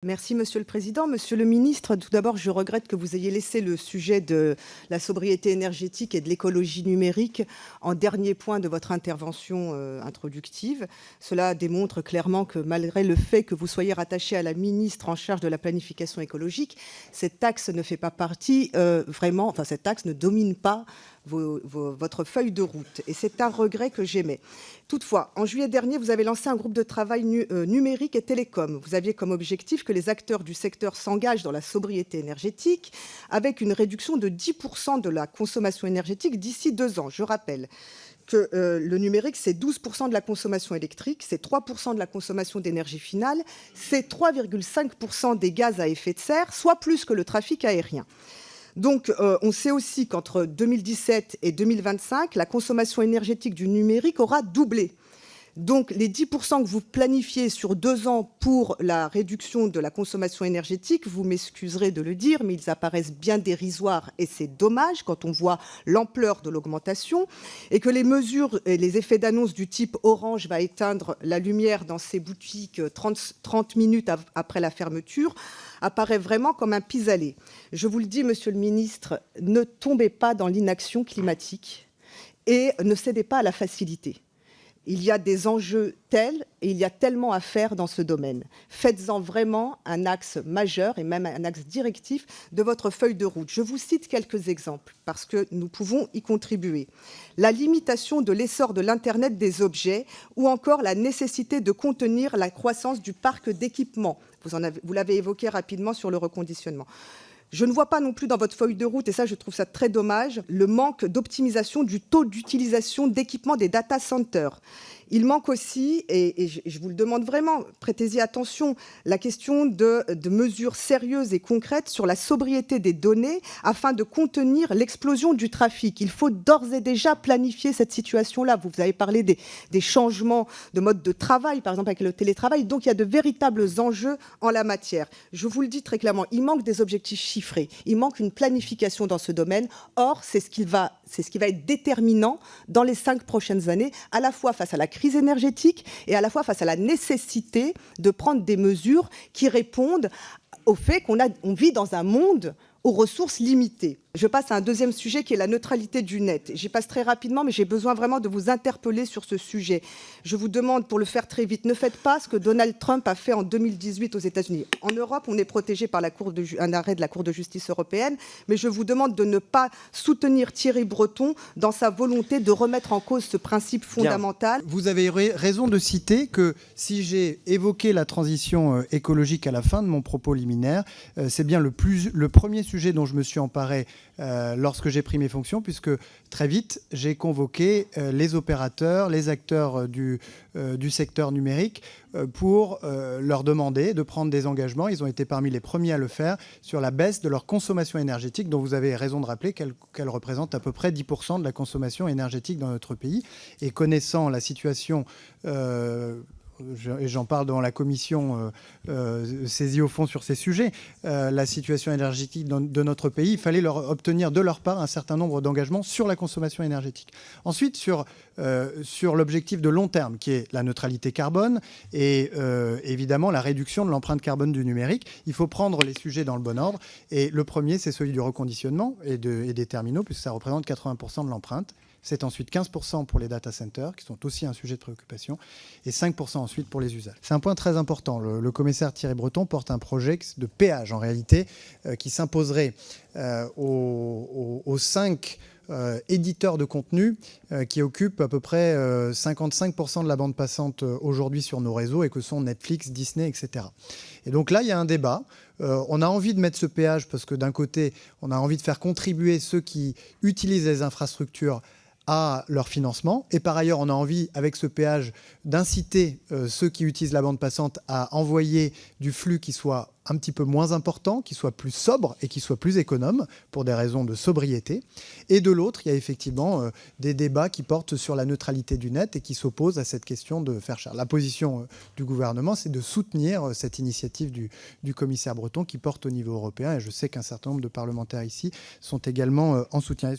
Merci Monsieur le Président. Monsieur le Ministre, tout d'abord, je regrette que vous ayez laissé le sujet de la sobriété énergétique et de l'écologie numérique en dernier point de votre intervention introductive. Cela démontre clairement que malgré le fait que vous soyez rattaché à la ministre en charge de la planification écologique, cet axe ne fait pas partie cet axe ne domine pas votre feuille de route. Et c'est un regret que j'émets. Toutefois, en juillet dernier, vous avez lancé un groupe de travail numérique et télécom. Vous aviez comme objectif que les acteurs du secteur s'engagent dans la sobriété énergétique avec une réduction de 10% de la consommation énergétique d'ici 2 ans. Je rappelle que le numérique, c'est 12% de la consommation électrique, c'est 3% de la consommation d'énergie finale, c'est 3,5% des gaz à effet de serre, soit plus que le trafic aérien. Donc, on sait aussi qu'entre 2017 et 2025, la consommation énergétique du numérique aura doublé. Donc, les 10% que vous planifiez sur 2 ans pour la réduction de la consommation énergétique, vous m'excuserez de le dire, mais ils apparaissent bien dérisoires et c'est dommage quand on voit l'ampleur de l'augmentation et que les mesures et les effets d'annonce du type Orange va éteindre la lumière dans ses boutiques 30 minutes après la fermeture apparaît vraiment comme un pis-aller. Je vous le dis, Monsieur le Ministre, ne tombez pas dans l'inaction climatique et ne cédez pas à la facilité. Il y a des enjeux tels et il y a tellement à faire dans ce domaine. Faites-en vraiment un axe majeur et même un axe directif de votre feuille de route. Je vous cite quelques exemples parce que nous pouvons y contribuer. La limitation de l'essor de l'Internet des objets ou encore la nécessité de contenir la croissance du parc d'équipements. Vous l'avez évoqué rapidement sur le reconditionnement. Je ne vois pas non plus dans votre feuille de route, et ça je trouve ça très dommage, le manque d'optimisation du taux d'utilisation d'équipements des data centers. Il manque aussi, et je vous le demande vraiment, prêtez-y attention, la question de mesures sérieuses et concrètes sur la sobriété des données afin de contenir l'explosion du trafic. Il faut d'ores et déjà planifier cette situation-là. Vous avez parlé des changements de mode de travail, par exemple avec le télétravail, donc il y a de véritables enjeux en la matière. Je vous le dis très clairement, il manque des objectifs chiffrés, il manque une planification dans ce domaine. Or, c'est ce qui va être déterminant dans les 5 prochaines années, à la fois face à la crise énergétique et à la fois face à la nécessité de prendre des mesures qui répondent au fait qu'on vit dans un monde aux ressources limitées. Je passe à un deuxième sujet qui est la neutralité du net. J'y passe très rapidement, mais j'ai besoin vraiment de vous interpeller sur ce sujet. Je vous demande, pour le faire très vite, ne faites pas ce que Donald Trump a fait en 2018 aux États-Unis. En Europe, on est protégé par un arrêt de la Cour de justice européenne, mais je vous demande de ne pas soutenir Thierry Breton dans sa volonté de remettre en cause ce principe fondamental. Bien. Vous avez raison de citer que si j'ai évoqué la transition écologique à la fin de mon propos liminaire, c'est bien le premier sujet dont je me suis emparé lorsque j'ai pris mes fonctions, puisque très vite, j'ai convoqué les opérateurs, les acteurs du secteur numérique pour leur demander de prendre des engagements. Ils ont été parmi les premiers à le faire sur la baisse de leur consommation énergétique, dont vous avez raison de rappeler qu'elle représente à peu près 10% de la consommation énergétique dans notre pays. Et connaissant la situation et j'en parle devant la commission saisie au fond sur ces sujets, la situation énergétique de notre pays, il fallait leur obtenir de leur part un certain nombre d'engagements sur la consommation énergétique. Ensuite, sur l'objectif de long terme, qui est la neutralité carbone et évidemment la réduction de l'empreinte carbone du numérique, il faut prendre les sujets dans le bon ordre. Et le premier, c'est celui du reconditionnement et des terminaux, puisque ça représente 80% de l'empreinte. C'est ensuite 15% pour les data centers, qui sont aussi un sujet de préoccupation, et 5% ensuite pour les usages. C'est un point très important. Le commissaire Thierry Breton porte un projet de péage, en réalité, qui s'imposerait aux 5 éditeurs de contenu qui occupent à peu près 55% de la bande passante aujourd'hui sur nos réseaux, et que sont Netflix, Disney, etc. Et donc là, il y a un débat. On a envie de mettre ce péage parce que d'un côté, on a envie de faire contribuer ceux qui utilisent les infrastructures à leur financement. Et par ailleurs, on a envie, avec ce péage, d'inciter ceux qui utilisent la bande passante à envoyer du flux qui soit un petit peu moins important, qui soit plus sobre et qui soit plus économe pour des raisons de sobriété. Et de l'autre, il y a effectivement des débats qui portent sur la neutralité du net et qui s'opposent à cette question de faire cher. La position du gouvernement, c'est de soutenir cette initiative du commissaire Breton qui porte au niveau européen. Et je sais qu'un certain nombre de parlementaires ici sont également en soutien.